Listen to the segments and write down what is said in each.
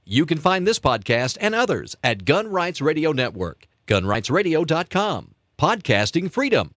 You can find this podcast and others at Gun Rights Radio Network, gunrightsradio.com. Podcasting freedom.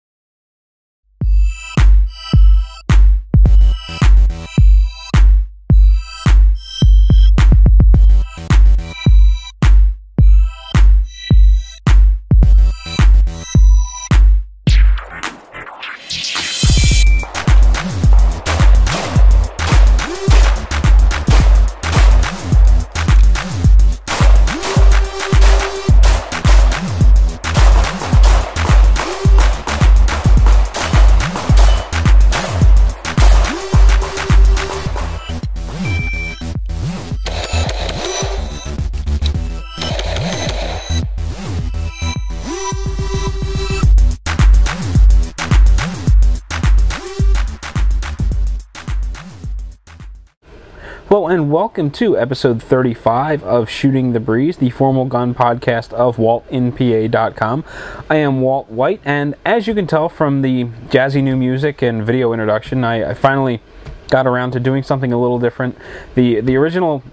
Hello and welcome to episode 35 of Shooting the Breeze, the formal gun podcast of WaltInPA.com. I am Walt White, and as you can tell from the jazzy new music and video introduction, I finally got around to doing something a little different. The original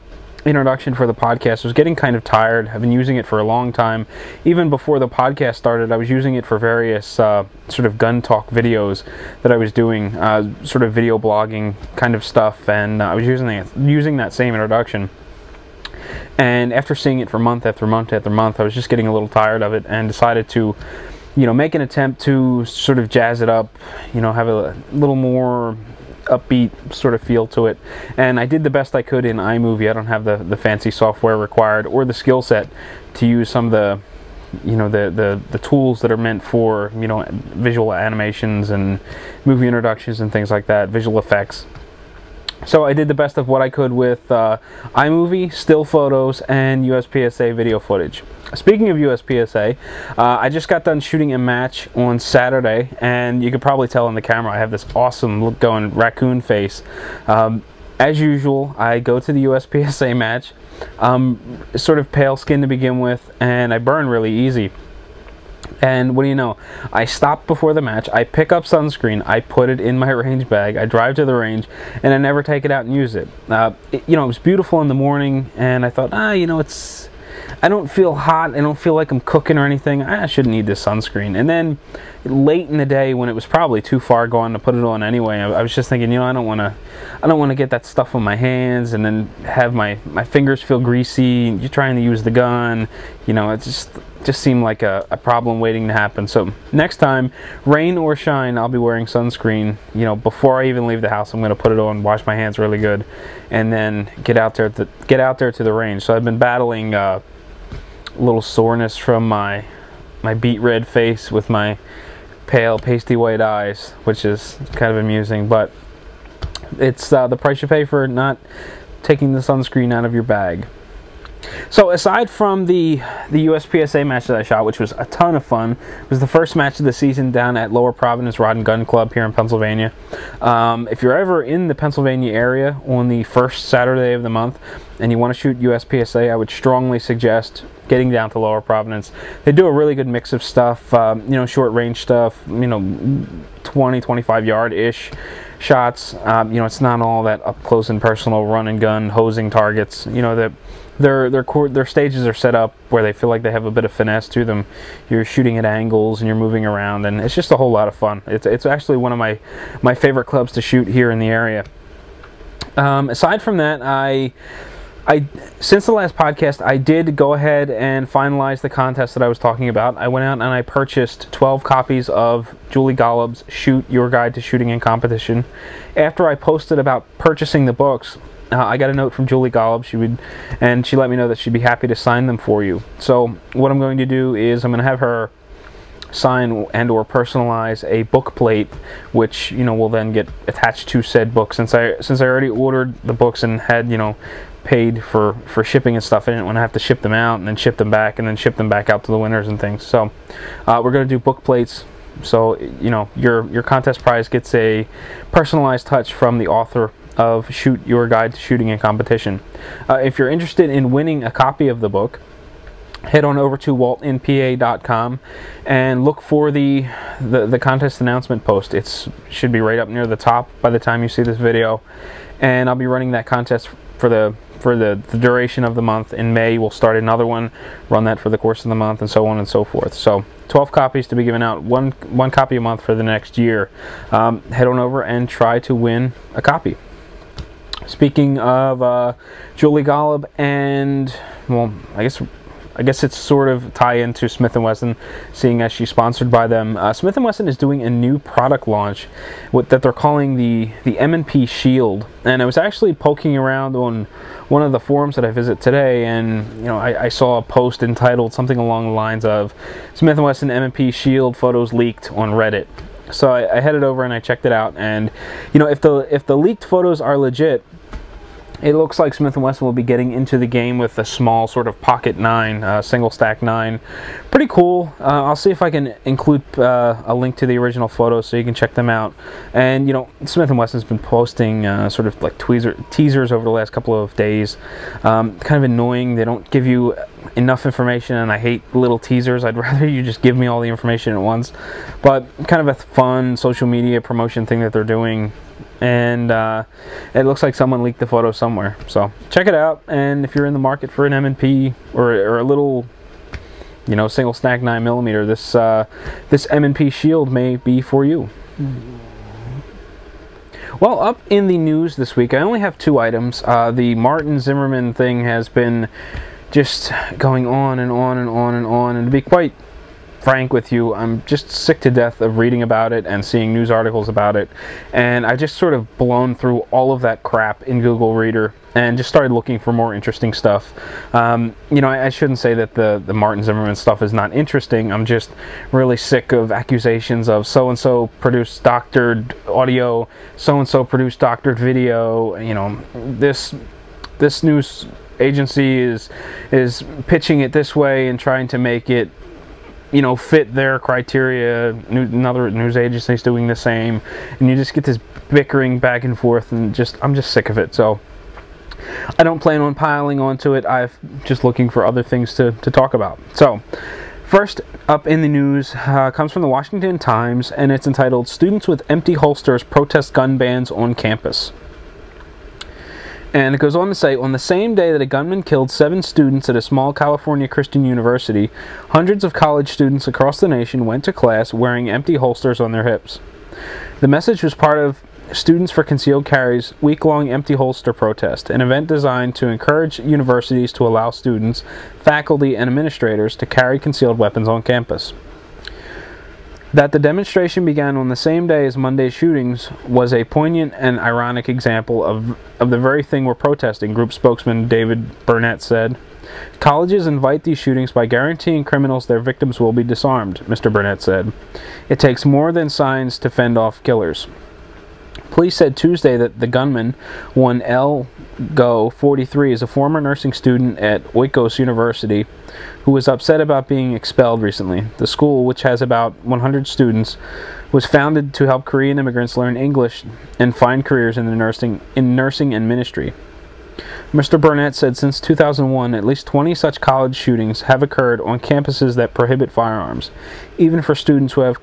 introduction for the podcast was getting kind of tired. I've been using it for a long time. Even before the podcast started, I was using it for various sort of gun talk videos that I was doing, sort of video blogging kind of stuff, and I was using that same introduction. And after seeing it for month after month after month, I was just getting a little tired of it and decided to, make an attempt to sort of jazz it up, have a little more upbeat sort of feel to it. And I did the best I could in iMovie. I don't have the fancy software required or the skill set to use some of the the tools that are meant for visual animations and movie introductions and things like that, visual effects. So I did the best of what I could with iMovie, still photos, and USPSA video footage. Speaking of USPSA, I just got done shooting a match on Saturday, and you could probably tell on the camera I have this awesome look going raccoon face. As usual, I go to the USPSA match, sort of pale skin to begin with, and I burn really easy. And what do you know? I stop before the match, I pick up sunscreen, I put it in my range bag, I drive to the range, and I never take it out and use it. It was beautiful in the morning, and I thought, I don't feel hot, I don't feel like I'm cooking or anything, I shouldn't need this sunscreen. And then late in the day, when it was probably too far gone to put it on anyway, I was just thinking, I don't want to get that stuff on my hands and then have my fingers feel greasy. You're trying to use the gun, it just seemed like a problem waiting to happen. So next time, rain or shine, I'll be wearing sunscreen. Before I even leave the house, I'm going to put it on, wash my hands really good, and then get out there to the range. So I've been battling a little soreness from my beet red face with my pale pasty white eyes, which is kind of amusing, but it's the price you pay for not taking the sunscreen out of your bag. So aside from the USPSA match that I shot, which was a ton of fun, it was the first match of the season down at Lower Providence Rod and Gun Club here in Pennsylvania. If you're ever in the Pennsylvania area on the first Saturday of the month and you want to shoot USPSA, I would strongly suggest getting down to Lower Providence. They do a really good mix of stuff, short range stuff, 20-25 yard-ish shots. It's not all that up close and personal run and gun hosing targets. Their stages are set up where they feel like they have a bit of finesse to them. You're shooting at angles and you're moving around, and it's just a whole lot of fun. It's actually one of my favorite clubs to shoot here in the area. Aside from that, since the last podcast, I did go ahead and finalize the contest that I was talking about. I went out and I purchased 12 copies of Julie Golob's Shoot Your Guide to Shooting in Competition. After I posted about purchasing the books, I got a note from Julie Golob, she let me know that she'd be happy to sign them for you. So what I'm going to do is I'm going to have her sign and or personalize a book plate, which will then get attached to said book. Since I already ordered the books and had paid for shipping and stuff, I didn't want to have to ship them out and then ship them back and then ship them back out to the winners and things. So we're going to do book plates. So your contest prize gets a personalized touch from the author of Shoot Your Guide to Shooting in Competition. If you're interested in winning a copy of the book, head on over to WaltInPA.com and look for the contest announcement post. It should be right up near the top by the time you see this video, and I'll be running that contest for the for the duration of the month. In May, we'll start another one, run that for the course of the month, and so on and so forth. So 12 copies to be given out, one copy a month for the next year. Head on over and try to win a copy. Speaking of Julie Golob and, well, I guess it's sort of tie into Smith Wesson, seeing as she's sponsored by them. Smith Wesson is doing a new product launch that they're calling the M&P Shield. And I was actually poking around on one of the forums that I visit today, and I saw a post entitled something along the lines of Smith Wesson M&P Shield photos leaked on Reddit. So I headed over and I checked it out, and if the leaked photos are legit, it looks like Smith & Wesson will be getting into the game with a small sort of pocket 9, single stack 9. Pretty cool. I'll see if I can include a link to the original photos so you can check them out. And Smith & Wesson's been posting sort of like teasers over the last couple of days. Kind of annoying. They don't give you enough information, and I hate little teasers. I'd rather you just give me all the information at once. But kind of a fun social media promotion thing that they're doing. And it looks like someone leaked the photo somewhere, so check it out. And if you're in the market for an M&P or a little single stack 9mm, this M&P Shield may be for you. Well, up in the news this week, I only have 2 items. The Martin Zimmerman thing has been just going on and on and on and on, and to be quite frank with you, I'm just sick to death of reading about it and seeing news articles about it, and I just sort of blown through all of that crap in Google Reader and just started looking for more interesting stuff. I shouldn't say that the Martin Zimmerman stuff is not interesting. I'm just really sick of accusations of so-and-so produced doctored audio, so-and-so produced doctored video. This news agency is pitching it this way and trying to make it fit their criteria. Another news agency is doing the same, and you just get this bickering back and forth, and I'm just sick of it. So I don't plan on piling onto it. I'm just looking for other things to talk about. So first up in the news comes from the Washington Times, and it's entitled "Students with Empty Holsters Protest Gun Bans on Campus." And it goes on to say, on the same day that a gunman killed 7 students at a small California Christian university, hundreds of college students across the nation went to class wearing empty holsters on their hips. The message was part of Students for Concealed Carry's week-long empty holster protest, an event designed to encourage universities to allow students, faculty, and administrators to carry concealed weapons on campus. That the demonstration began on the same day as Monday's shootings was a poignant and ironic example of the very thing we're protesting, group spokesman David Burnett said. Colleges invite these shootings by guaranteeing criminals their victims will be disarmed, Mr. Burnett said. It takes more than signs to fend off killers. Police said Tuesday that the gunman, one L. Go, 43, is a former nursing student at Oikos University who was upset about being expelled recently. The school, which has about 100 students, was founded to help Korean immigrants learn English and find careers in nursing and ministry. Mr. Burnett said since 2001, at least 20 such college shootings have occurred on campuses that prohibit firearms, even for students who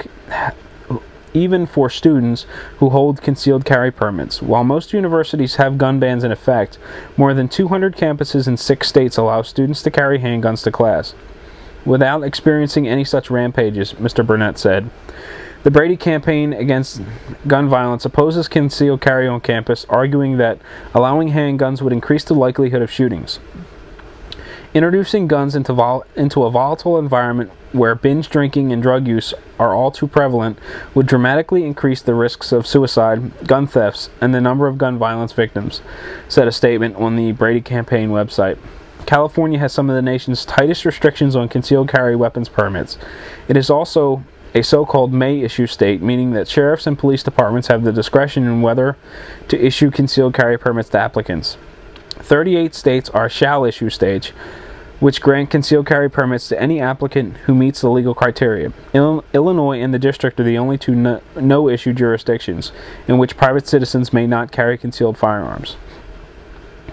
hold concealed carry permits. While most universities have gun bans in effect, more than 200 campuses in 6 states allow students to carry handguns to class, without experiencing any such rampages, Mr. Burnett said. The Brady campaign against gun violence opposes concealed carry on campus, arguing that allowing handguns would increase the likelihood of shootings. Introducing guns into a volatile environment where binge drinking and drug use are all too prevalent would dramatically increase the risks of suicide, gun thefts, and the number of gun violence victims, said a statement on the Brady campaign website. California has some of the nation's tightest restrictions on concealed carry weapons permits. It is also a so-called may-issue state, meaning that sheriffs and police departments have the discretion in whether to issue concealed carry permits to applicants. 38 states are shall-issue states, which grant concealed carry permits to any applicant who meets the legal criteria. Illinois and the District are the only 2 no-issue jurisdictions in which private citizens may not carry concealed firearms.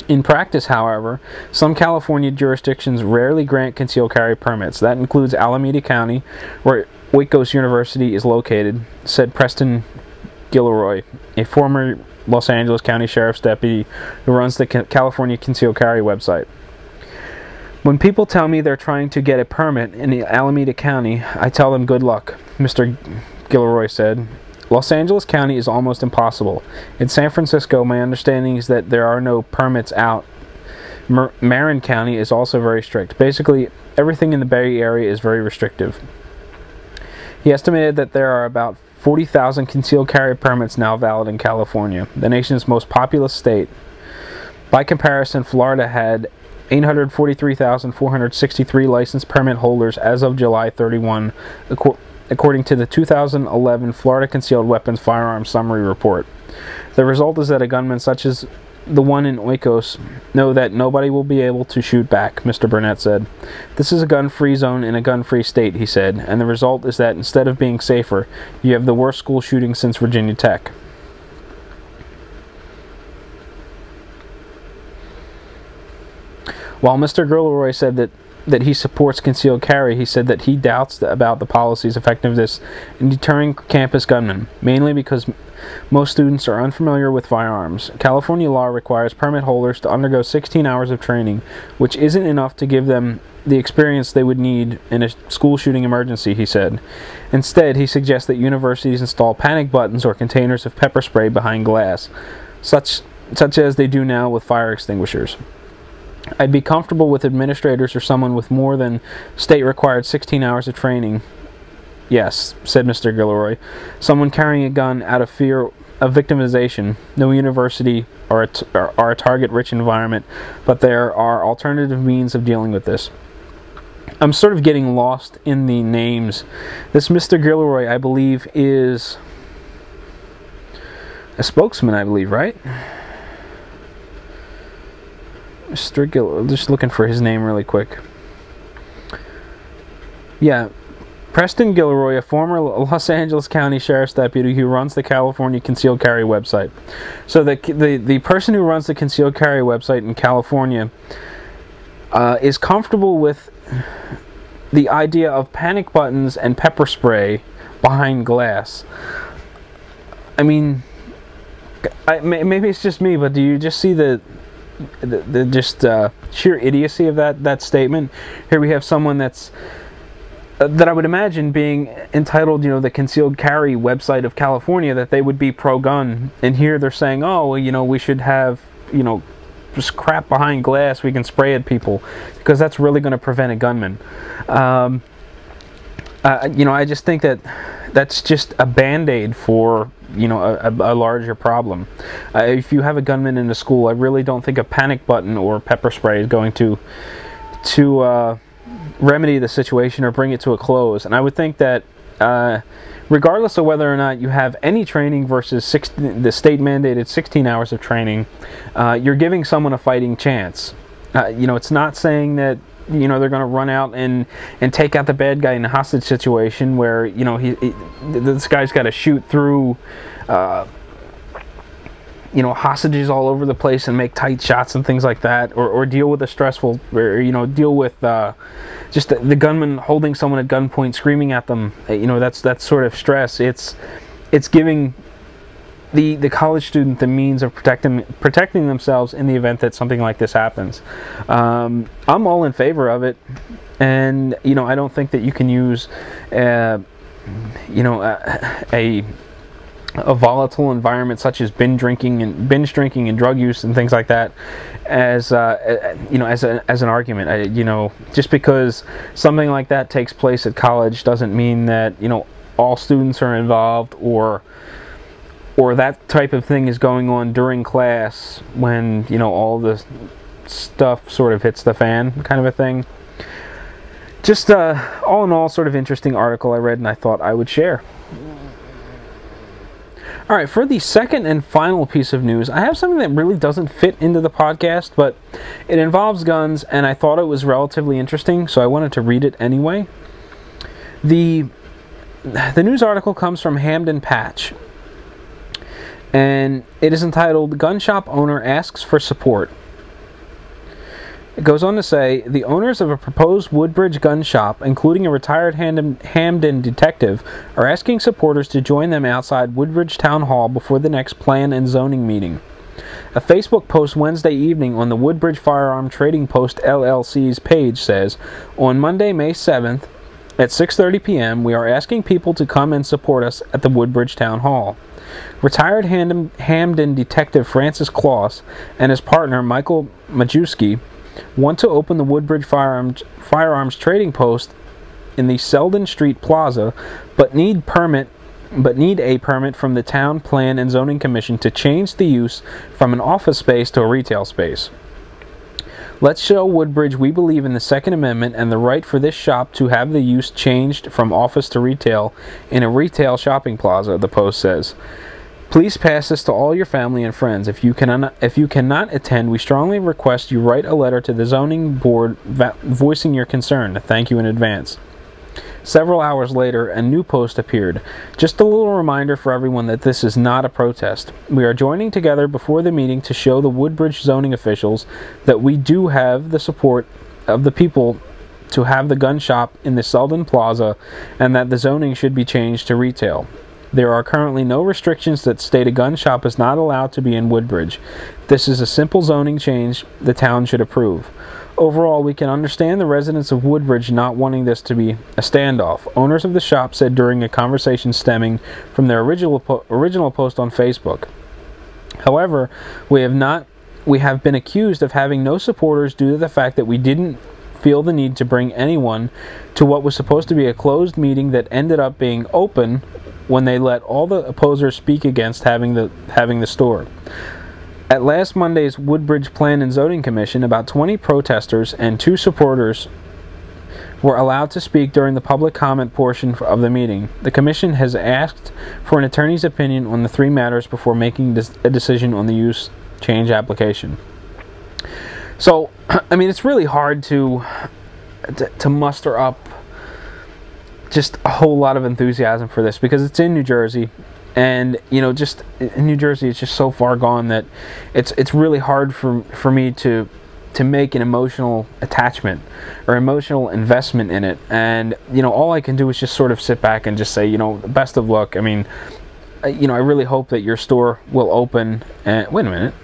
In practice, however, some California jurisdictions rarely grant concealed carry permits. That includes Alameda County, where Oikos University is located, said Preston Gilroy, a former Los Angeles County Sheriff's deputy who runs the California Concealed Carry website. When people tell me they're trying to get a permit in Alameda County, I tell them good luck, Mr. Gilroy said. Los Angeles County is almost impossible. In San Francisco, my understanding is that there are no permits out. Marin County is also very strict. Basically, everything in the Bay Area is very restrictive. He estimated that there are about 40,000 concealed carry permits now valid in California, the nation's most populous state. By comparison, Florida had 843,463 license permit holders as of July 31, according to the 2011 Florida Concealed Weapons Firearms Summary Report. The result is that a gunman such as the one in Oikos know that nobody will be able to shoot back, Mr. Burnett said. This is a gun-free zone in a gun-free state, he said, and the result is that instead of being safer, you have the worst school shooting since Virginia Tech. While Mr. Gilroy said that he supports concealed carry, he said that he doubts about the policy's effectiveness in deterring campus gunmen, mainly because most students are unfamiliar with firearms. California law requires permit holders to undergo 16 hours of training, which isn't enough to give them the experience they would need in a school shooting emergency, he said. Instead, he suggests that universities install panic buttons or containers of pepper spray behind glass, such as they do now with fire extinguishers. I'd be comfortable with administrators or someone with more than state-required 16 hours of training. Yes, said Mr. Gilroy. Someone carrying a gun out of fear of victimization. No university are a target-rich environment, but there are alternative means of dealing with this. I'm sort of getting lost in the names. This Mr. Gilroy, I believe, is a spokesman, I believe, right? Mr. Gilroy, just looking for his name really quick. Yeah, Preston Gilroy, a former Los Angeles County Sheriff's deputy who runs the California Concealed Carry website. So the person who runs the Concealed Carry website in California is comfortable with the idea of panic buttons and pepper spray behind glass. I mean, maybe it's just me, but do you just see the sheer idiocy of that statement? Here we have someone that I would imagine being entitled, the concealed carry website of California, that they would be pro-gun, and here they're saying, oh, we should have, just crap behind glass we can spray at people, because that's really going to prevent a gunman. I just think that's just a band-aid for a larger problem. If you have a gunman in a school, I really don't think a panic button or pepper spray is going to remedy the situation or bring it to a close. And I would think that regardless of whether or not you have any training versus the state-mandated 16 hours of training, you're giving someone a fighting chance. It's not saying that they're going to run out and take out the bad guy in a hostage situation where this guy's got to shoot through hostages all over the place and make tight shots and things like that, or deal with a stressful, or deal with just the gunman holding someone at gunpoint screaming at them. That's sort of stress. It's giving the college student the means of protecting themselves in the event that something like this happens. I'm all in favor of it, and I don't think that you can use a volatile environment such as binge drinking and drug use and things like that as as an argument. Just because something like that takes place at college doesn't mean that all students are involved, or that type of thing is going on during class when all the stuff sort of hits the fan, kind of a thing. Just all in all, sort of interesting article I read and I thought I would share. Alright, for the second and final piece of news, I have something that really doesn't fit into the podcast, but it involves guns, and I thought it was relatively interesting, so I wanted to read it anyway. The news article comes from Hamden Patch, and it is entitled, "Gun Shop Owner Asks for Support." It goes on to say, the owners of a proposed Woodbridge gun shop, including a retired Hamden detective, are asking supporters to join them outside Woodbridge Town Hall before the next Plan and Zoning meeting. A Facebook post Wednesday evening on the Woodbridge Firearm Trading Post LLC's page says, on Monday, May 7th, at 6:30 p.m., we are asking people to come and support us at the Woodbridge Town Hall. Retired Hamden detective Francis Kloss and his partner Michael Majewski want to open the Woodbridge Firearms Trading Post in the Selden Street Plaza, but need a permit from the Town Plan and Zoning Commission to change the use from an office space to a retail space. Let's show Woodbridge we believe in the Second Amendment and the right for this shop to have the use changed from office to retail in a retail shopping plaza, the post says. Please pass this to all your family and friends. If you cannot attend, we strongly request you write a letter to the zoning board voicing your concern. Thank you in advance. Several hours later, a new post appeared. Just a little reminder for everyone that this is not a protest. We are joining together before the meeting to show the Woodbridge zoning officials that we do have the support of the people to have the gun shop in the Selden Plaza and that the zoning should be changed to retail. There are currently no restrictions that state a gun shop is not allowed to be in Woodbridge. This is a simple zoning change the town should approve. Overall, we can understand the residents of Woodbridge not wanting this to be a standoff. Owners of the shop said during a conversation stemming from their original post on Facebook. However, we have been accused of having no supporters due to the fact that we didn't feel the need to bring anyone to what was supposed to be a closed meeting that ended up being open when they let all the opposers speak against having the store. At last Monday's Woodbridge Plan and Zoning Commission, about 20 protesters and 2 supporters were allowed to speak during the public comment portion of the meeting. The commission has asked for an attorney's opinion on the 3 matters before making a decision on the use change application. So, I mean, it's really hard to muster up just a whole lot of enthusiasm for this because it's in New Jersey, and just in New Jersey it's just so far gone that it's really hard for me to make an emotional attachment or emotional investment in it. And all I can do is just sort of sit back and just say, best of luck. I mean, I really hope that your store will open. And wait a minute,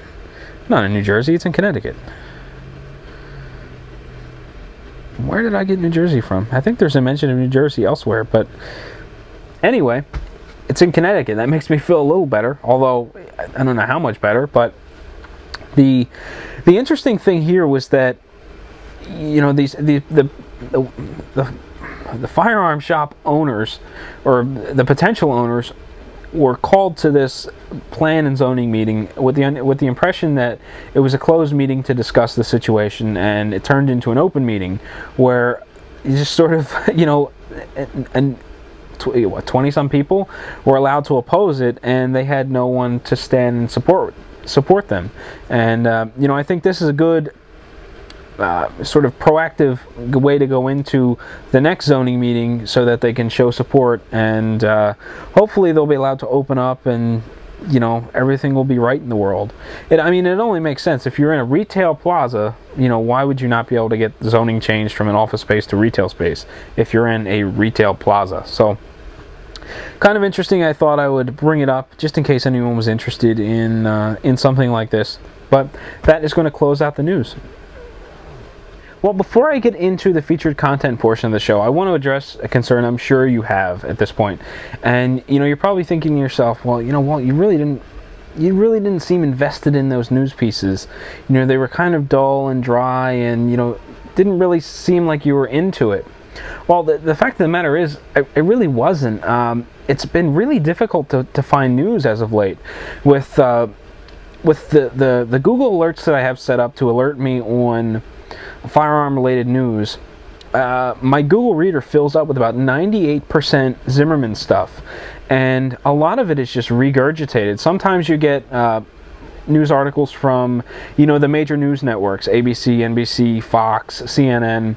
not in New Jersey, it's in Connecticut. Where did I get New Jersey from? I think there's a mention of New Jersey elsewhere, but anyway, it's in Connecticut. That makes me feel a little better, although I don't know how much better. But the interesting thing here was that the firearm shop owners, or the potential owners, were called to this plan and zoning meeting with the impression that it was a closed meeting to discuss the situation, and it turned into an open meeting where you just sort of 20-some people were allowed to oppose it, and they had no one to stand and support them. And I think this is a good sort of proactive way to go into the next zoning meeting so that they can show support, and hopefully they'll be allowed to open up, and everything will be right in the world. It only makes sense. If you're in a retail plaza, why would you not be able to get zoning changed from an office space to retail space if you're in a retail plaza? So kind of interesting. I thought I would bring it up just in case anyone was interested in something like this. But that is going to close out the news. Well, before I get into the featured content portion of the show, I want to address a concern I'm sure you have at this point. And you're probably thinking to yourself, well, Walt, you really didn't seem invested in those news pieces. They were kind of dull and dry, and didn't really seem like you were into it. Well, the fact of the matter is, it really wasn't. It's been really difficult to find news as of late, with the Google alerts that I have set up to alert me on firearm related news. My Google Reader fills up with about 98% Zimmerman stuff, and a lot of it is just regurgitated. Sometimes you get news articles from the major news networks, ABC, NBC, Fox, CNN,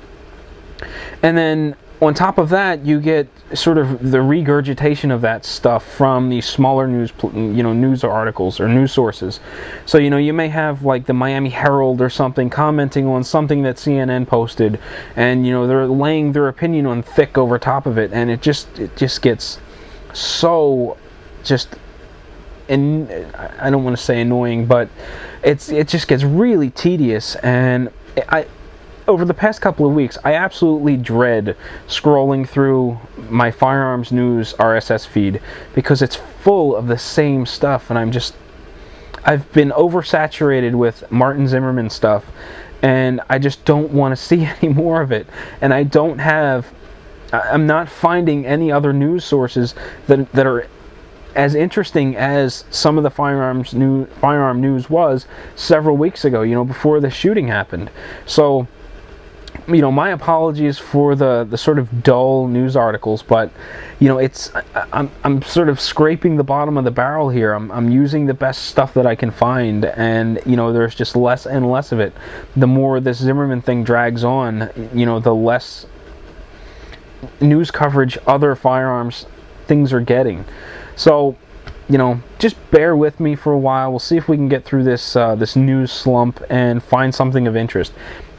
and then on top of that, you get sort of the regurgitation of that stuff from these smaller news articles or news sources. So, you may have like the Miami Herald or something commenting on something that CNN posted, and they're laying their opinion on thick over top of it, and it just gets so and I don't want to say annoying, but it just gets really tedious. And over the past couple of weeks, I absolutely dread scrolling through my Firearms News RSS feed, because it's full of the same stuff, and I've been oversaturated with Martin Zimmerman stuff, and I just don't want to see any more of it. And I'm not finding any other news sources that are as interesting as some of the firearm news was several weeks ago, before the shooting happened. So, my apologies for the sort of dull news articles, but I'm sort of scraping the bottom of the barrel here. I'm using the best stuff that I can find, and there's just less and less of it. The more this Zimmerman thing drags on, the less news coverage other firearms things are getting. So, just bear with me for a while. We'll see if we can get through this news slump and find something of interest.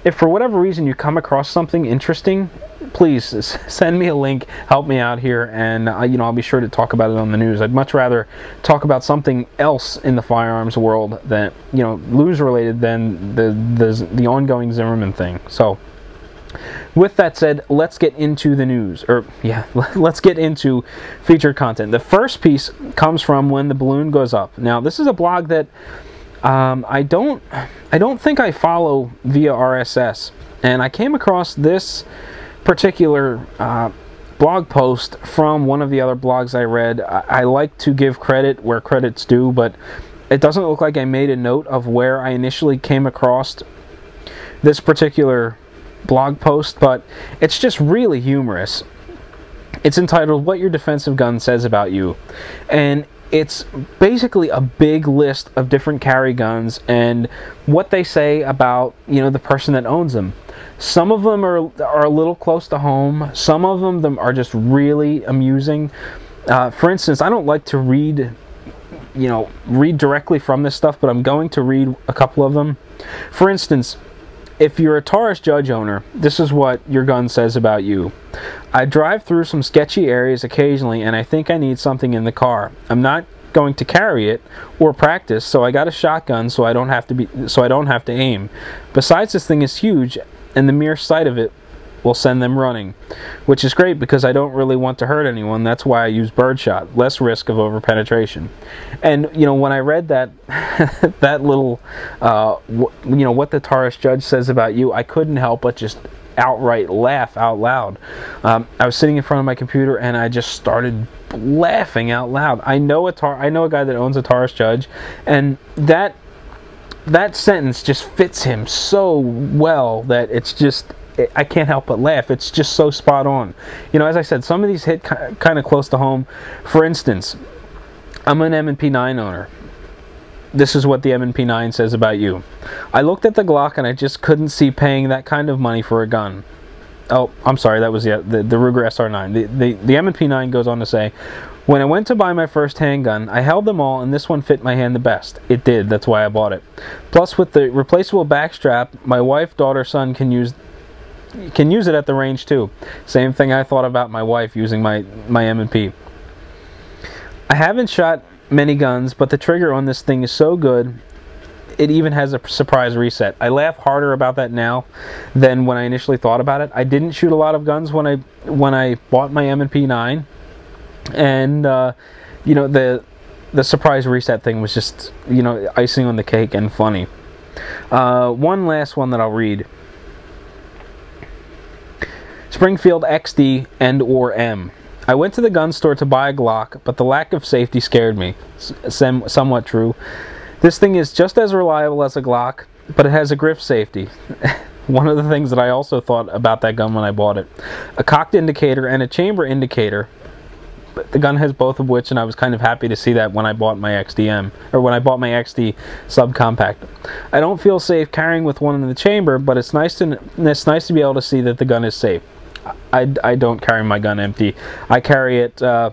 If for whatever reason you come across something interesting, please send me a link, help me out here, and I'll be sure to talk about it on the news. I'd much rather talk about something else in the firearms world that news related than the ongoing Zimmerman thing. So, with that said, let's get into the news. Let's get into featured content. The first piece comes from When the Balloon Goes Up. Now, this is a blog that I don't think I follow via RSS, and I came across this particular blog post from one of the other blogs I read. I like to give credit where credit's due, but it doesn't look like I made a note of where I initially came across this particular blog post, but it's just really humorous. It's entitled "What Your Defensive Gun Says About You," and it's basically a big list of different carry guns and what they say about the person that owns them. Some of them are a little close to home. Some of them are just really amusing. For instance, I don't like to read directly from this stuff, but I'm going to read a couple of them. For instance, if you're a Taurus judge owner, this is what your gun says about you. I drive through some sketchy areas occasionally, and I think I need something in the car. I'm not going to carry it or practice, so I got a shotgun so I don't have to aim. Besides, this thing is huge, and the mere sight of it will send them running, which is great because I don't really want to hurt anyone. That's why I use birdshot, less risk of overpenetration. And when I read that that little what the Taurus judge says about you, I couldn't help but just outright laugh out loud. I was sitting in front of my computer and I just started laughing out loud. I know a guy that owns a Taurus judge, and that sentence just fits him so well that I can't help but laugh. It's just so spot on. As I said, some of these hit kind of close to home. For instance, I'm an M&P 9 owner. This is what the M&P 9 says about you. I looked at the Glock and I just couldn't see paying that kind of money for a gun. Oh, I'm sorry, that was the Ruger SR9. The M&P 9 goes on to say, when I went to buy my first handgun, I held them all and this one fit my hand the best. It did, that's why I bought it. Plus, with the replaceable backstrap, my wife, daughter, son can use it at the range too. Same thing I thought about my wife using my M&P. I haven't shot many guns, but the trigger on this thing is so good, it even has a surprise reset. I laugh harder about that now than when I initially thought about it. I didn't shoot a lot of guns when I bought my M&P 9, and the surprise reset thing was just icing on the cake and funny. One last one that I'll read. Springfield XD and or M. I went to the gun store to buy a Glock, but the lack of safety scared me. Somewhat true. This thing is just as reliable as a Glock, but it has a grip safety. One of the things that I also thought about that gun when I bought it. A cocked indicator and a chamber indicator. But the gun has both of which, and I was kind of happy to see that when I bought my XD XD subcompact. I don't feel safe carrying with one in the chamber, but it's nice to be able to see that the gun is safe. I don't carry my gun empty. I carry it, you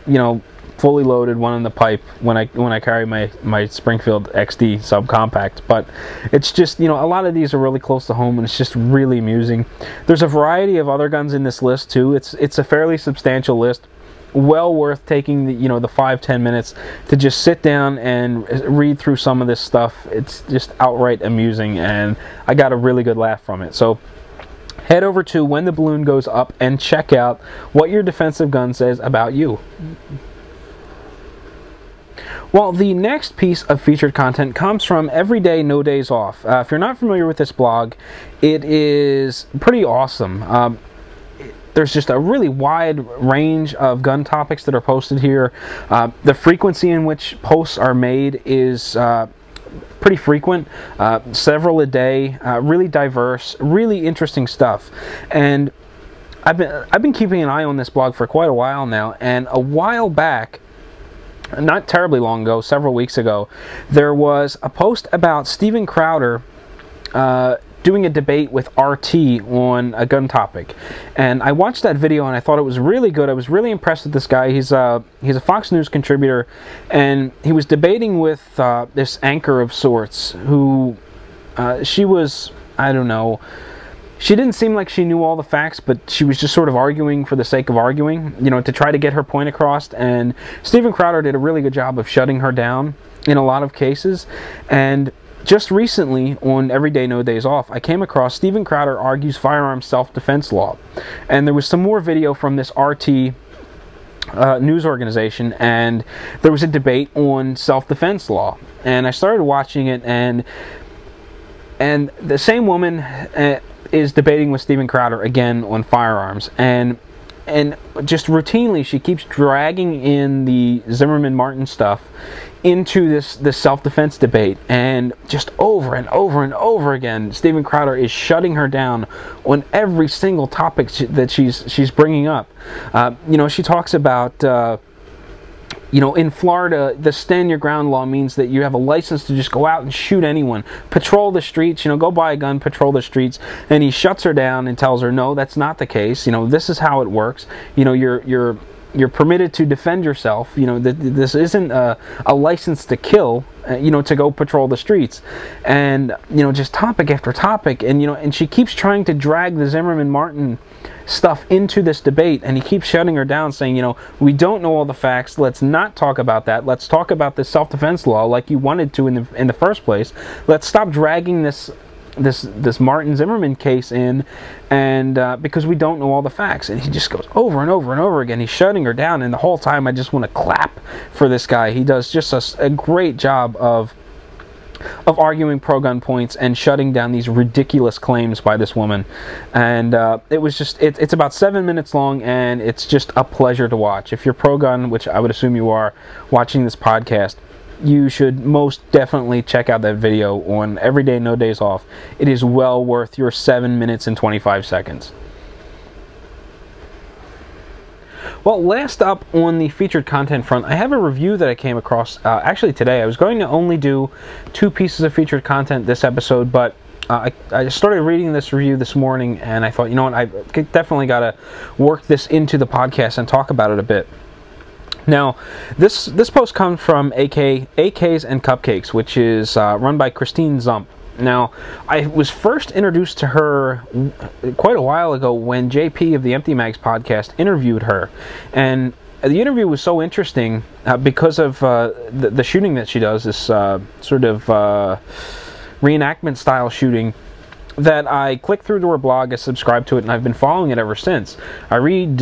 know, fully loaded, one in the pipe when I carry my Springfield XD subcompact. But it's just, you know, a lot of these are really close to home, and it's just really amusing. There's a variety of other guns in this list too. It's a fairly substantial list. Well worth taking the, you know, the 5-10 minutes to just sit down and read through some of this stuff. It's just outright amusing, and I got a really good laugh from it. So head over to When the Balloon Goes Up and check out what your defensive gun says about you. Well, the next piece of featured content comes from Everyday No Days Off. If you're not familiar with this blog, it is pretty awesome. There's just a really wide range of gun topics that are posted here. The frequency in which posts are made is pretty frequent, several a day, really diverse, really interesting stuff. And I've been keeping an eye on this blog for quite a while now, and a while back, not terribly long ago, several weeks ago, there was a post about Steven Crowder doing a debate with RT on a gun topic, and I watched that video and I thought it was really good. I was really impressed with this guy. He's a Fox News contributor, and he was debating with this anchor of sorts who she was, I don't know, she didn't seem like she knew all the facts, but she was just sort of arguing for the sake of arguing, you know, to try to get her point across. And Steven Crowder did a really good job of shutting her down in a lot of cases. And just recently, on Everyday No Days Off, I came across Steven Crowder argues firearms self-defense law. And there was some more video from this RT news organization, and there was a debate on self-defense law. And I started watching it, and the same woman is debating with Steven Crowder again on firearms. And just routinely, she keeps dragging in the Zimmerman-Martin stuff into this self-defense debate, and just over and over and over again, Steven Crowder is shutting her down on every single topic that she's bringing up. You know, she talks about you know, in Florida, the stand your ground law means that you have a license to just go out and shoot anyone, patrol the streets, you know, go buy a gun, patrol the streets. And he shuts her down and tells her, no, that's not the case. You know, this is how it works. You know, you're permitted to defend yourself. You know, this isn't a license to kill, you know, to go patrol the streets. And, you know, just topic after topic. And, you know, and she keeps trying to drag the Zimmerman-Martin stuff into this debate, and he keeps shutting her down, saying, you know, we don't know all the facts, let's not talk about that, let's talk about this self-defense law like you wanted to in the first place. Let's stop dragging this Martin Zimmerman case in, and because we don't know all the facts. And he just goes over and over and over again. He's shutting her down, and the whole time I just want to clap for this guy. He does just a great job of arguing pro-gun points and shutting down these ridiculous claims by this woman. And it was just, it's about 7 minutes long, and it's just a pleasure to watch. If you're pro-gun, which I would assume you are, watching this podcast, you should most definitely check out that video on Everyday No Days Off. It is well worth your 7 minutes and 25 seconds. Well, last up on the featured content front, I have a review that I came across actually today. I was going to only do 2 pieces of featured content this episode, but I started reading this review this morning, and I thought, you know what, I definitely got to work this into the podcast and talk about it a bit. Now, this post comes from AKs and Cupcakes, which is run by Christine Zump. Now, I was first introduced to her quite a while ago when JP of the Empty Mags podcast interviewed her. And the interview was so interesting because of the shooting that she does, this sort of reenactment style shooting, that I clicked through to her blog, I subscribed to it, and I've been following it ever since. I read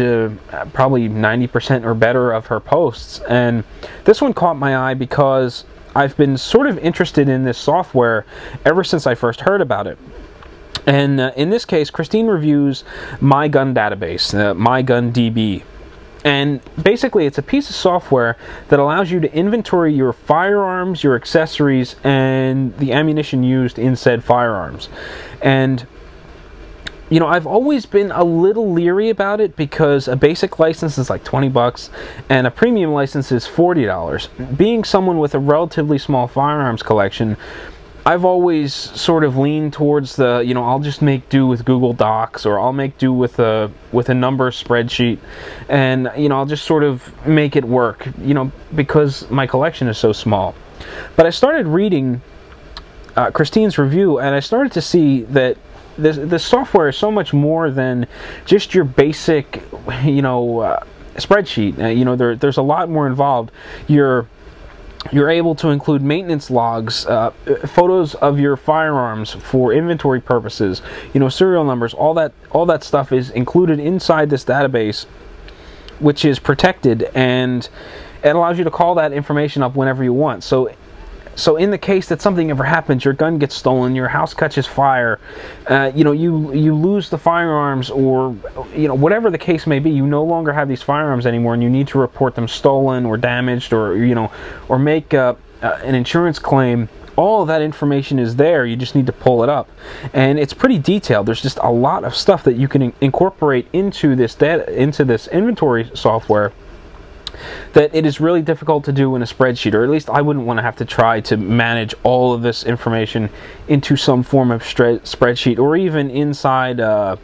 probably 90% or better of her posts, and this one caught my eye because I've been sort of interested in this software ever since I first heard about it. And in this case, Christine reviews My Gun Database, My Gun DB. And basically, it's a piece of software that allows you to inventory your firearms, your accessories, and the ammunition used in said firearms. And, you know, I've always been a little leery about it because a basic license is like $20 and a premium license is $40. Being someone with a relatively small firearms collection, I've always sort of leaned towards the, you know, I'll just make do with Google Docs, or I'll make do with a number spreadsheet, and, you know, I'll just sort of make it work, you know, because my collection is so small. But I started reading Christine's review, and I started to see that this software is so much more than just your basic, you know, spreadsheet. You know, there's a lot more involved. You're able to include maintenance logs, photos of your firearms for inventory purposes, you know, serial numbers, all that stuff is included inside this database, which is protected, and it allows you to call that information up whenever you want. So in the case that something ever happens, your gun gets stolen, your house catches fire, you know, you lose the firearms, or, you know, whatever the case may be, you no longer have these firearms anymore, and you need to report them stolen or damaged, or, you know, or make an insurance claim. All of that information is there. You just need to pull it up, and it's pretty detailed. There's just a lot of stuff that you can incorporate into this inventory software that it is really difficult to do in a spreadsheet, or at least I wouldn't want to have to try to manage all of this information into some form of spreadsheet, or even inside the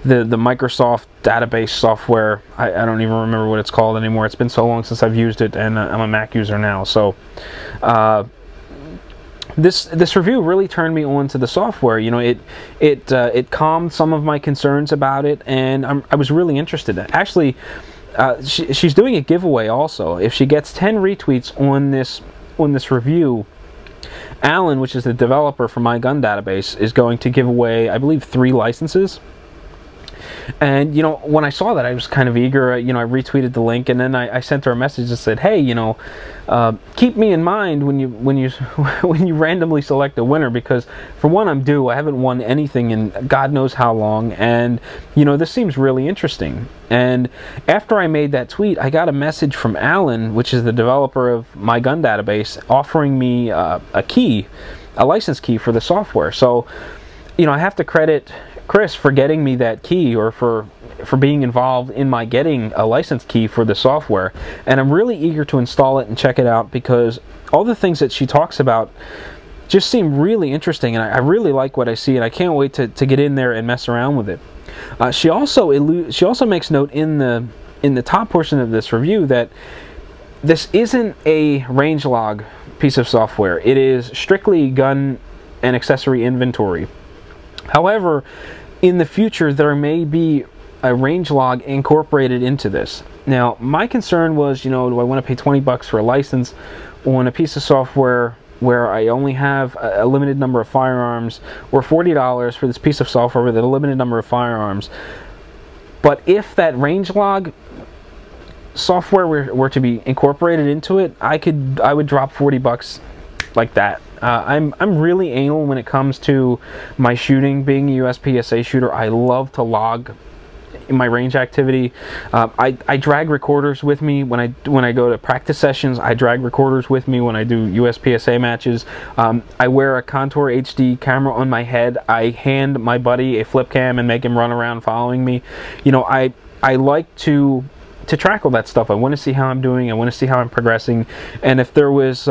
Microsoft database software. I don't even remember what it's called anymore. It's been so long since I've used it, and I'm a Mac user now. So this review really turned me on to the software. You know, it calmed some of my concerns about it, and I was really interested in it. Actually, she's doing a giveaway also. If she gets 10 retweets on this review, Alan, which is the developer for My Gun Database, is going to give away, I believe, 3 licenses. And, you know, when I saw that, I was kind of eager. You know, I retweeted the link, and then I sent her a message that said, "Hey, you know, keep me in mind when you randomly select a winner, because for one, I'm due. I haven't won anything in God knows how long, and, you know, this seems really interesting." And after I made that tweet, I got a message from Alan, which is the developer of My Gun Database, offering me a license key for the software. So, you know, I have to credit Cris for getting me that key, or for being involved in my getting a license key for the software. And I'm really eager to install it and check it out, because all the things that she talks about just seem really interesting, and I really like what I see, and I can't wait to get in there and mess around with it. She also makes note in the top portion of this review that this isn't a range log piece of software. It is strictly gun and accessory inventory. However, in the future, there may be a range log incorporated into this. Now, my concern was, you know, do I want to pay 20 bucks for a license on a piece of software where I only have a limited number of firearms, or $40 for this piece of software with a limited number of firearms? But if that range log software were to be incorporated into it, I would drop 40 bucks like that. I'm really anal when it comes to my shooting. Being a USPSA shooter, I love to log my range activity. I drag recorders with me when I go to practice sessions. I drag recorders with me when I do USPSA matches. I wear a Contour HD camera on my head. I hand my buddy a flip cam and make him run around following me. You know, I like to track all that stuff. I want to see how I'm doing. I want to see how I'm progressing. And if there was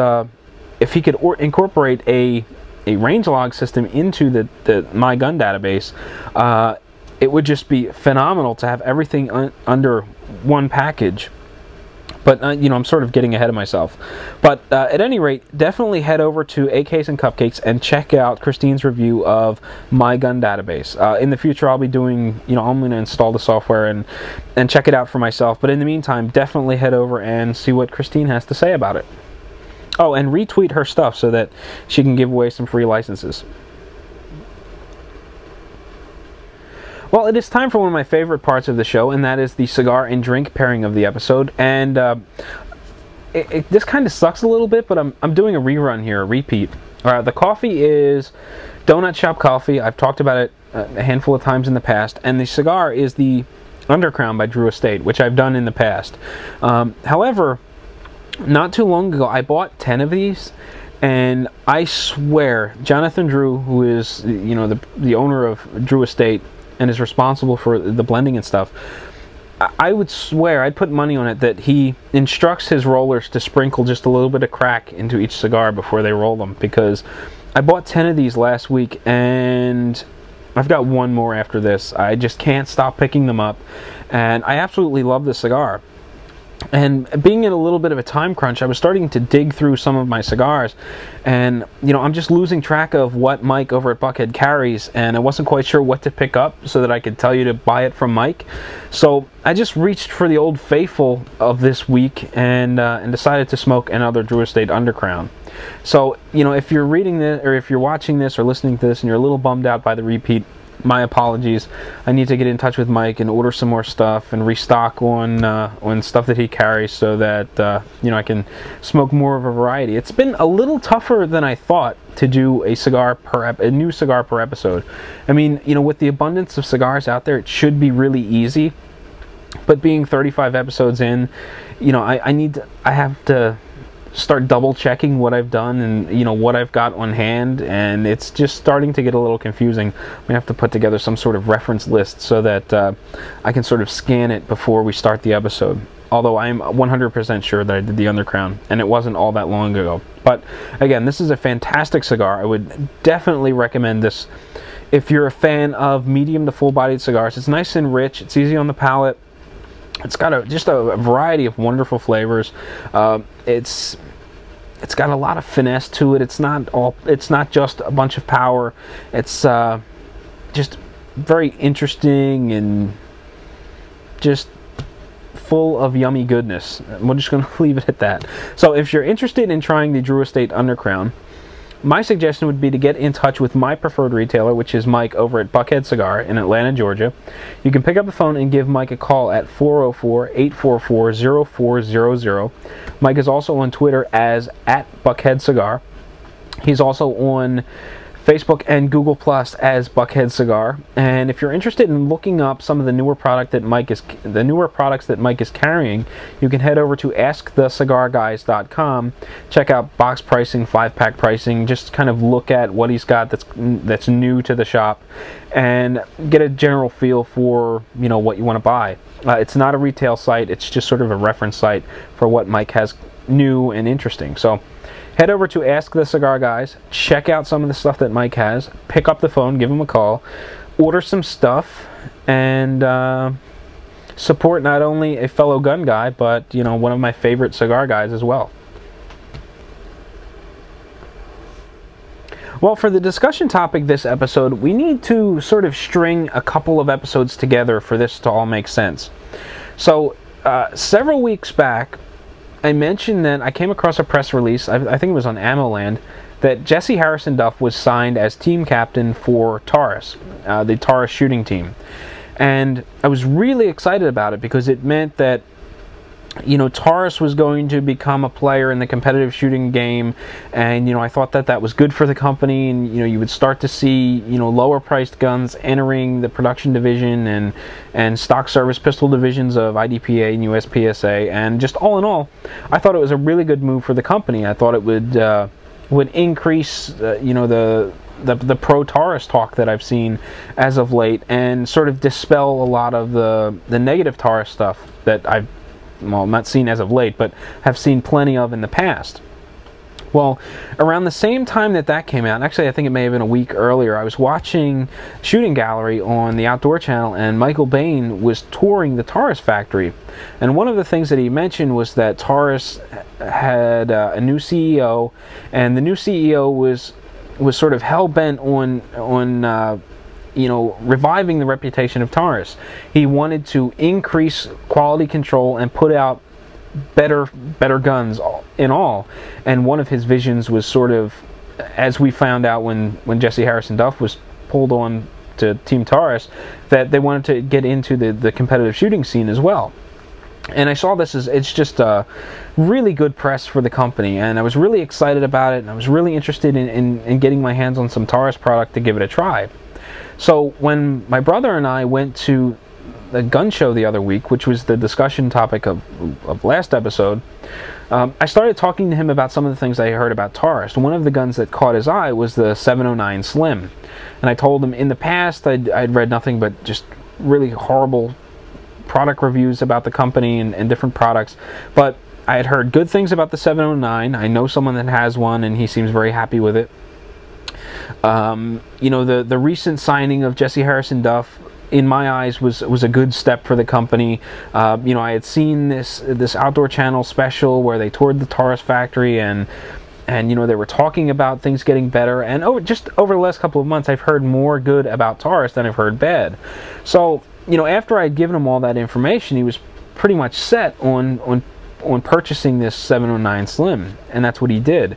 if he could incorporate a range log system into the My Gun database, it would just be phenomenal to have everything under one package. But, you know, I'm sort of getting ahead of myself. But at any rate, definitely head over to AKs and Cupcakes and check out Christine's review of My Gun Database. In the future, I'll be doing, you know, I'm going to install the software and check it out for myself. But in the meantime, definitely head over and see what Christine has to say about it. Oh, and retweet her stuff so that she can give away some free licenses. Well, it is time for one of my favorite parts of the show, and that is the cigar and drink pairing of the episode. And this kind of sucks a little bit, but I'm doing a rerun here, a repeat. The coffee is Donut Shop Coffee. I've talked about it a handful of times in the past. And the cigar is the Undercrown by Drew Estate, which I've done in the past. However, not too long ago, I bought 10 of these, and I swear, Jonathan Drew, who is, you know, the owner of Drew Estate and is responsible for the blending and stuff, I would swear, I'd put money on it, that he instructs his rollers to sprinkle just a little bit of crack into each cigar before they roll them, because I bought 10 of these last week, and I've got one more after this. I just can't stop picking them up, and I absolutely love this cigar. And being in a little bit of a time crunch, I was starting to dig through some of my cigars, and I'm just losing track of what Mike over at Buckhead carries, and I wasn't quite sure what to pick up so that I could tell you to buy it from Mike. So I just reached for the old faithful of this week and decided to smoke another Drew Estate Undercrown. So if you're reading this, or if you're watching this or listening to this, and you're a little bummed out by the repeat, my apologies. I need to get in touch with Mike and order some more stuff and restock on stuff that he carries, so that I can smoke more of a variety. It's been a little tougher than I thought to do a new cigar per episode. I mean, with the abundance of cigars out there, it should be really easy. But being 35 episodes in, I have to start double checking what I've done and what I've got on hand, and it's just starting to get a little confusing. I'm gonna have to put together some sort of reference list so that I can sort of scan it before we start the episode. Although I'm 100% sure that I did the Undercrown, and it wasn't all that long ago. But again, this is a fantastic cigar. I would definitely recommend this if you're a fan of medium to full-bodied cigars. It's nice and rich. It's easy on the palate. It's got just a variety of wonderful flavors. It's got a lot of finesse to it. It's not just a bunch of power. It's just very interesting and just full of yummy goodness. We're just going to leave it at that. So if you're interested in trying the Drew Estate Undercrown, my suggestion would be to get in touch with my preferred retailer, which is Mike over at Buckhead Cigar in Atlanta, Georgia. You can pick up the phone and give Mike a call at 404-844-0400. Mike is also on Twitter as @BuckheadCigar. He's also on Facebook and Google Plus as Buckhead Cigar. And if you're interested in looking up some of the newer products that Mike is carrying, you can head over to AskTheCigarGuys.com. Check out box pricing, 5-pack pricing. Just kind of look at what he's got that's new to the shop, and get a general feel for what you want to buy. It's not a retail site. It's just sort of a reference site for what Mike has new and interesting. So head over to Ask the Cigar Guys, check out some of the stuff that Mike has, pick up the phone, give him a call, order some stuff, and support not only a fellow gun guy, but one of my favorite cigar guys as well. Well, for the discussion topic this episode, we need to sort of string a couple of episodes together for this to all make sense. So, several weeks back, I mentioned that I came across a press release, I think it was on AmmoLand, that Jesse Harrison Duff was signed as team captain for Taurus, the Taurus shooting team. And I was really excited about it because it meant that Taurus was going to become a player in the competitive shooting game, and I thought that that was good for the company, and you would start to see lower priced guns entering the production division and stock service pistol divisions of IDPA and USPSA, and just all in all, I thought it was a really good move for the company. I thought it would increase the pro Taurus talk that I've seen as of late, and sort of dispel a lot of the negative Taurus stuff that I've not seen as of late, but have seen plenty of in the past. Well, around the same time that came out, actually I think it may have been a week earlier, I was watching Shooting Gallery on the Outdoor Channel, and Michael Bain was touring the Taurus factory. And one of the things that he mentioned was that Taurus had a new CEO, and the new CEO was sort of hell-bent on reviving the reputation of Taurus. He wanted to increase quality control and put out better guns in all. And one of his visions was sort of, as we found out when Jesse Harrison Duff was pulled on to Team Taurus, that they wanted to get into the competitive shooting scene as well. And I saw this as, it's just a really good press for the company, and I was really excited about it, and I was really interested in getting my hands on some Taurus product to give it a try. So when my brother and I went to the gun show the other week, which was the discussion topic of last episode, I started talking to him about some of the things I heard about Taurus. One of the guns that caught his eye was the 709 Slim. And I told him in the past I'd read nothing but just really horrible product reviews about the company and different products. But I had heard good things about the 709. I know someone that has one, and he seems very happy with it. You know, the recent signing of Jesse Harrison Duff, in my eyes, was a good step for the company. You know, I had seen this Outdoor Channel special where they toured the Taurus factory, and you know, they were talking about things getting better. And just over the last couple of months, I've heard more good about Taurus than I've heard bad. So, you know, after I'd given him all that information, he was pretty much set on purchasing this 709 Slim, and that's what he did.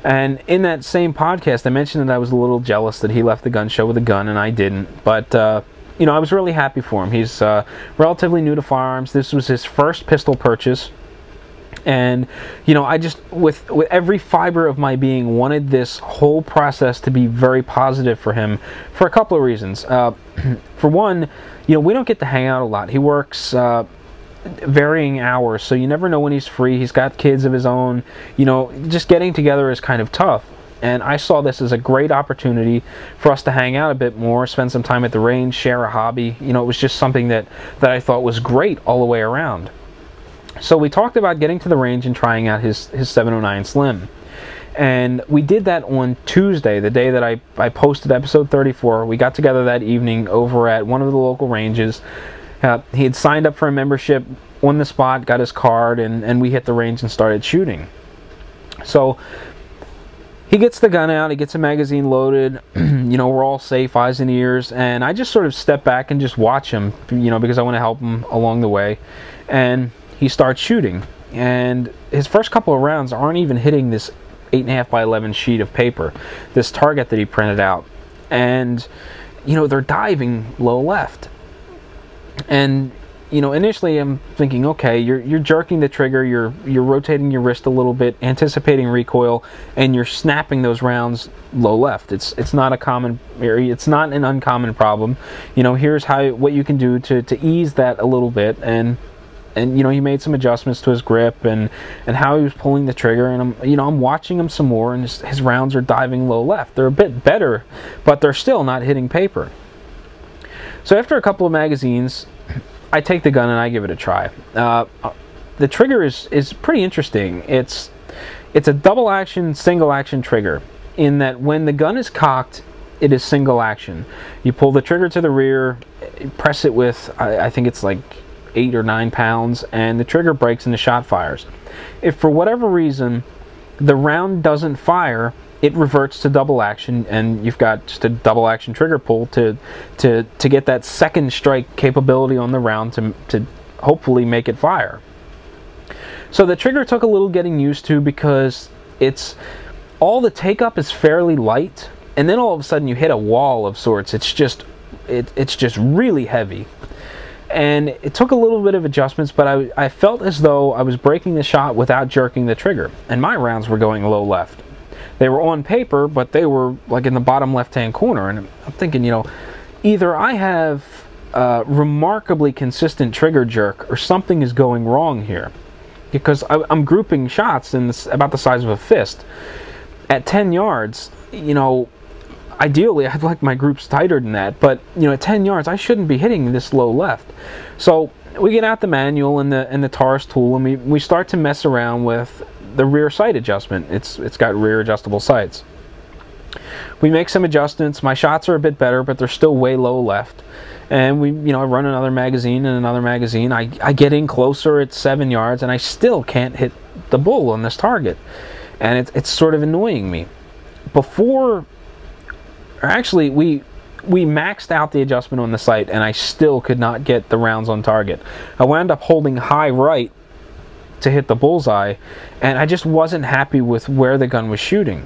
And in that same podcast, I mentioned that I was a little jealous that he left the gun show with a gun and I didn't. But you know, I was really happy for him. He's relatively new to firearms. This was his first pistol purchase. And, you know, I just, with every fiber of my being, wanted this whole process to be very positive for him for a couple of reasons. For one, you know, we don't get to hang out a lot. He works varying hours, so you never know when he's free. He's got kids of his own. You know, just getting together is kind of tough. And I saw this as a great opportunity for us to hang out a bit more, spend some time at the range, share a hobby. You know, it was just something that I thought was great all the way around. So we talked about getting to the range and trying out his 709 Slim. And we did that on Tuesday, the day that I posted episode 34. We got together that evening over at one of the local ranges. He had signed up for a membership on the spot, got his card, and we hit the range and started shooting. So he gets the gun out, he gets a magazine loaded, you know, we're all safe, eyes and ears, and I just sort of step back and just watch him, you know, because I want to help him along the way. And he starts shooting, and his first couple of rounds aren't even hitting this 8.5 by 11 sheet of paper, this target that he printed out. And, you know, they're diving low left. And, you know, initially I'm thinking, okay, you're jerking the trigger, you're rotating your wrist a little bit, anticipating recoil, and you're snapping those rounds low left. It's not a common area, it's not an uncommon problem. You know, here's what you can do to ease that a little bit. And you know, he made some adjustments to his grip and how he was pulling the trigger, and I'm watching him some more, and his rounds are diving low left. They're a bit better, but they're still not hitting paper. So after a couple of magazines, I take the gun and I give it a try. The trigger is pretty interesting. It's a double action, single action trigger, in that when the gun is cocked, it is single action. You pull the trigger to the rear, press it with, I think it's like 8 or 9 pounds, and the trigger breaks and the shot fires. If for whatever reason the round doesn't fire, it reverts to double action, and you've got just a double action trigger pull to get that second strike capability on the round to hopefully make it fire. So the trigger took a little getting used to, because all the take up is fairly light, and then all of a sudden you hit a wall of sorts. It's just really heavy. And it took a little bit of adjustments, but I felt as though I was breaking the shot without jerking the trigger, and my rounds were going low left. They were on paper, but they were like in the bottom left-hand corner, and I'm thinking, you know, either I have remarkably consistent trigger jerk, or something is going wrong here, because I'm grouping shots in about the size of a fist. At 10 yards, you know, ideally I'd like my groups tighter than that, but you know, at 10 yards I shouldn't be hitting this low left. So we get out the manual and the Taurus tool, and we start to mess around with the rear sight adjustment. It's got rear adjustable sights. We make some adjustments. My shots are a bit better, but they're still way low left. And I run another magazine and another magazine. I get in closer at 7 yards, and I still can't hit the bull on this target, and it's sort of annoying me. Actually, we maxed out the adjustment on the sight, and I still could not get the rounds on target. I wound up holding high right to hit the bullseye, and I just wasn't happy with where the gun was shooting.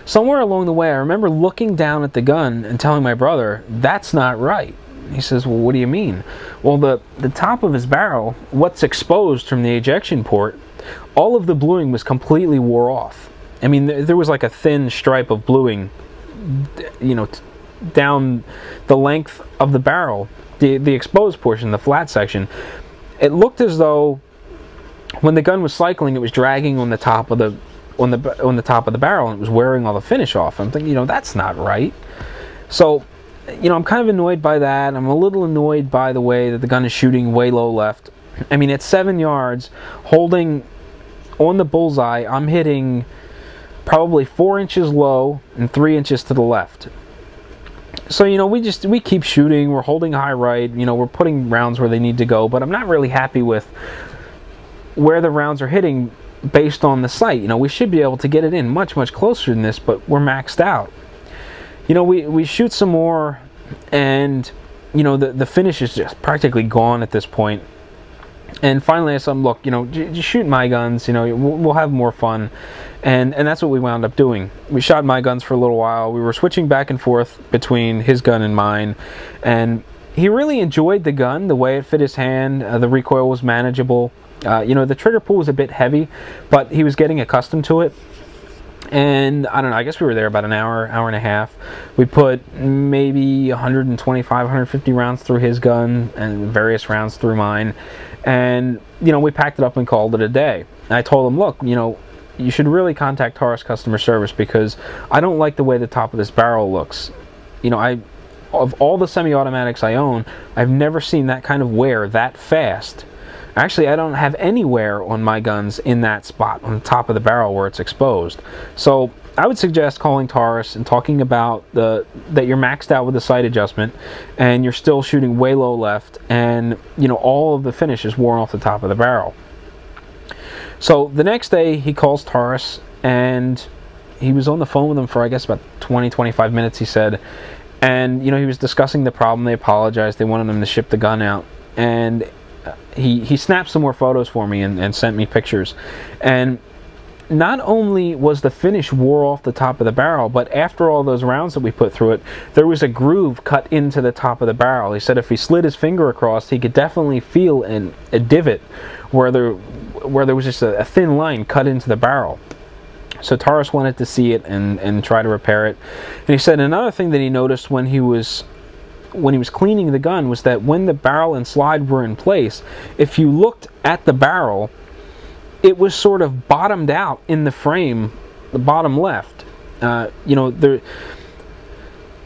Somewhere along the way, I remember looking down at the gun and telling my brother, "That's not right." He says, "Well, what do you mean?" Well, the top of his barrel, what's exposed from the ejection port, all of the bluing was completely wore off. I mean, there was like a thin stripe of bluing, you know, down the length of the barrel, the exposed portion, the flat section. It looked as though when the gun was cycling, it was dragging on the top of the barrel, and it was wearing all the finish off. I'm thinking, you know, that's not right. So, you know, I'm kind of annoyed by that. I'm a little annoyed by the way that the gun is shooting way low left. I mean, at 7 yards, holding on the bullseye, I'm hitting probably 4 inches low and 3 inches to the left. So, you know, we keep shooting, we're holding high right, you know, we're putting rounds where they need to go, but I'm not really happy with where the rounds are hitting based on the sight. You know, we should be able to get it in much, much closer than this, but we're maxed out. You know, we shoot some more, and, you know, the finish is just practically gone at this point. And finally I said, look, you know, just shoot my guns, you know, we'll have more fun. And that's what we wound up doing. We shot my guns for a little while. We were switching back and forth between his gun and mine. And he really enjoyed the gun, the way it fit his hand. The recoil was manageable. You know, the trigger pull was a bit heavy, but he was getting accustomed to it. And I don't know, I guess we were there about an hour and a half. We put maybe 125, 150 rounds through his gun and various rounds through mine. And, you know, we packed it up and called it a day. And I told him, look, you know, you should really contact Taurus customer service, because I don't like the way the top of this barrel looks. You know, of all the semi-automatics I own, I've never seen that kind of wear that fast. Actually, I don't have any wear on my guns in that spot on the top of the barrel where it's exposed. So I would suggest calling Taurus and talking about that you're maxed out with the sight adjustment and you're still shooting way low left, and, you know, all of the finish is worn off the top of the barrel. So the next day he calls Taurus, and he was on the phone with them for, I guess, about 20-25 minutes, he said. And, you know, he was discussing the problem. They apologized. They wanted them to ship the gun out. And he snapped some more photos for me and sent me pictures. And not only was the finish wore off the top of the barrel, but after all those rounds that we put through it, there was a groove cut into the top of the barrel. He said if he slid his finger across, he could definitely feel a divot where there was just a thin line cut into the barrel. So Taurus wanted to see it and try to repair it. And he said another thing that he noticed when he was cleaning the gun was that when the barrel and slide were in place, if you looked at the barrel, it was sort of bottomed out in the frame, the bottom left. You know, the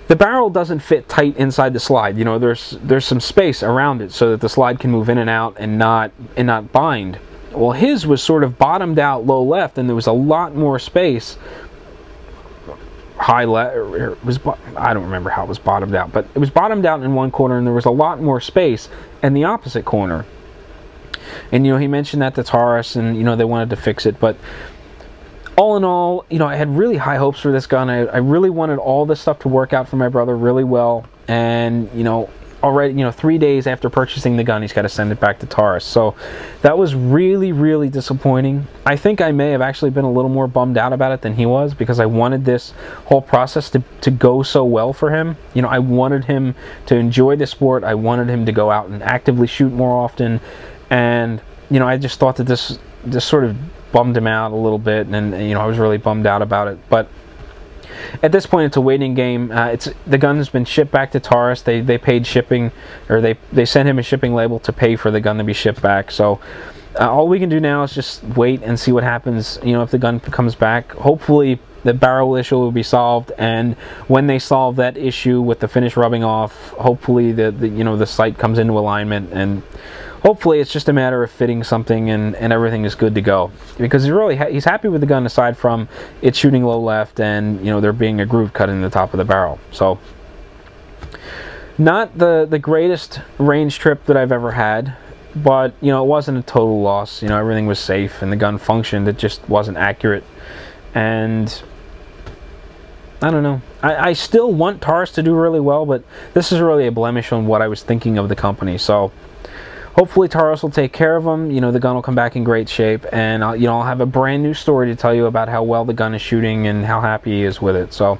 barrel doesn't fit tight inside the slide. You know, there's some space around it so that the slide can move in and out and not bind. Well, his was sort of bottomed out low left, and there was a lot more space. High left, I don't remember how it was bottomed out, but it was bottomed out in one corner, and there was a lot more space in the opposite corner. And, you know, he mentioned that to Taurus, and, you know, they wanted to fix it. But all in all, you know, I had really high hopes for this gun. I really wanted all this stuff to work out for my brother really well. And, you know, already, you know, 3 days after purchasing the gun, he's got to send it back to Taurus. So that was really, really disappointing. I think I may have actually been a little more bummed out about it than he was, because I wanted this whole process to go so well for him. You know, I wanted him to enjoy the sport. I wanted him to go out and actively shoot more often. And, you know, I just thought that this sort of bummed him out a little bit, and, you know, I was really bummed out about it. But at this point, it's a waiting game. The gun has been shipped back to Taurus. They paid shipping, or they sent him a shipping label to pay for the gun to be shipped back. So all we can do now is just wait and see what happens. You know, if the gun comes back, hopefully the barrel issue will be solved, and when they solve that issue with the finish rubbing off, hopefully the sight comes into alignment, and hopefully it's just a matter of fitting something and everything is good to go. Because he's happy with the gun, aside from it shooting low left and, you know, there being a groove cut in the top of the barrel. So not the greatest range trip that I've ever had, but, you know, it wasn't a total loss. You know, everything was safe and the gun functioned. It just wasn't accurate. And I don't know. I still want Taurus to do really well, but this is really a blemish on what I was thinking of the company. So hopefully Taurus will take care of them. You know, the gun will come back in great shape, and I'll have a brand new story to tell you about how well the gun is shooting and how happy he is with it. So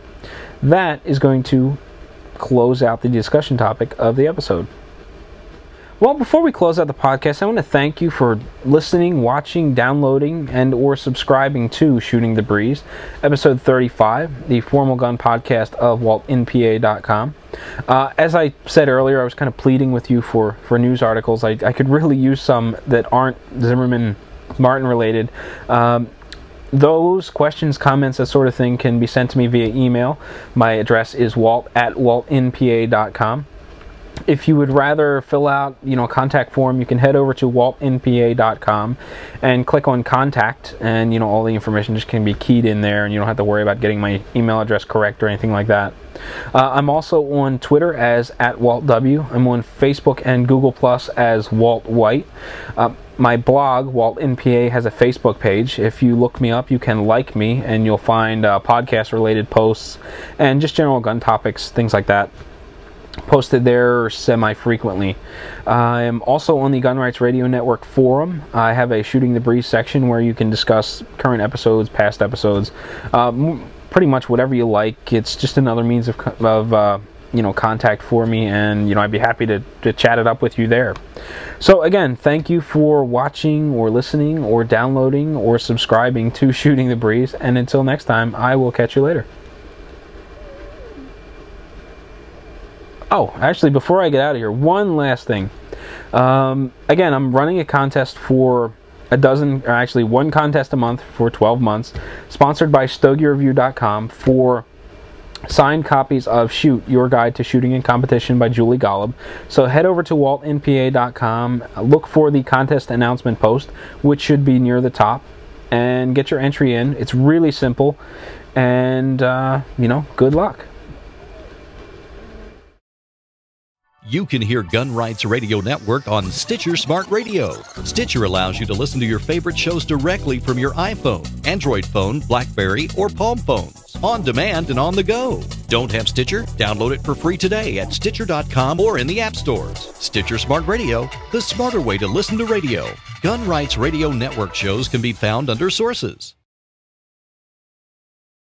that is going to close out the discussion topic of the episode. Well, before we close out the podcast, I want to thank you for listening, watching, downloading, and or subscribing to Shooting the Breeze, episode 35, the formal gun podcast of WaltNPA.com. As I said earlier, I was kind of pleading with you for news articles. I could really use some that aren't Zimmerman-Martin related. Those questions, comments, that sort of thing can be sent to me via email. My address is walt@waltnpa.com. If you would rather fill out, a contact form, you can head over to waltnpa.com and click on contact, and all the information just can be keyed in there, and you don't have to worry about getting my email address correct or anything like that. I'm also on Twitter as @WaltW. I'm on Facebook and Google Plus as Walt White. My blog, Walt NPA, has a Facebook page. If you look me up, you can like me, and you'll find podcast-related posts and just general gun topics, things like that, posted there semi-frequently. I am also on the Gun Rights Radio Network forum. I have a Shooting the Breeze section where you can discuss current episodes, past episodes, pretty much whatever you like. It's just another means of contact for me, and I'd be happy to chat it up with you there. So again, thank you for watching or listening or downloading or subscribing to Shooting the Breeze, and until next time, I will catch you later. Oh, actually, before I get out of here, one last thing. Again, I'm running a contest for one contest a month for 12 months, sponsored by StogieReview.com, for signed copies of Shoot, Your Guide to Shooting in Competition by Julie Golob. So head over to waltnpa.com, look for the contest announcement post, which should be near the top, and get your entry in. It's really simple, and, good luck. You can hear Gun Rights Radio Network on Stitcher Smart Radio. Stitcher allows you to listen to your favorite shows directly from your iPhone, Android phone, BlackBerry, or Palm phones, on demand and on the go. Don't have Stitcher? Download it for free today at Stitcher.com or in the app stores. Stitcher Smart Radio, the smarter way to listen to radio. Gun Rights Radio Network shows can be found under Sources.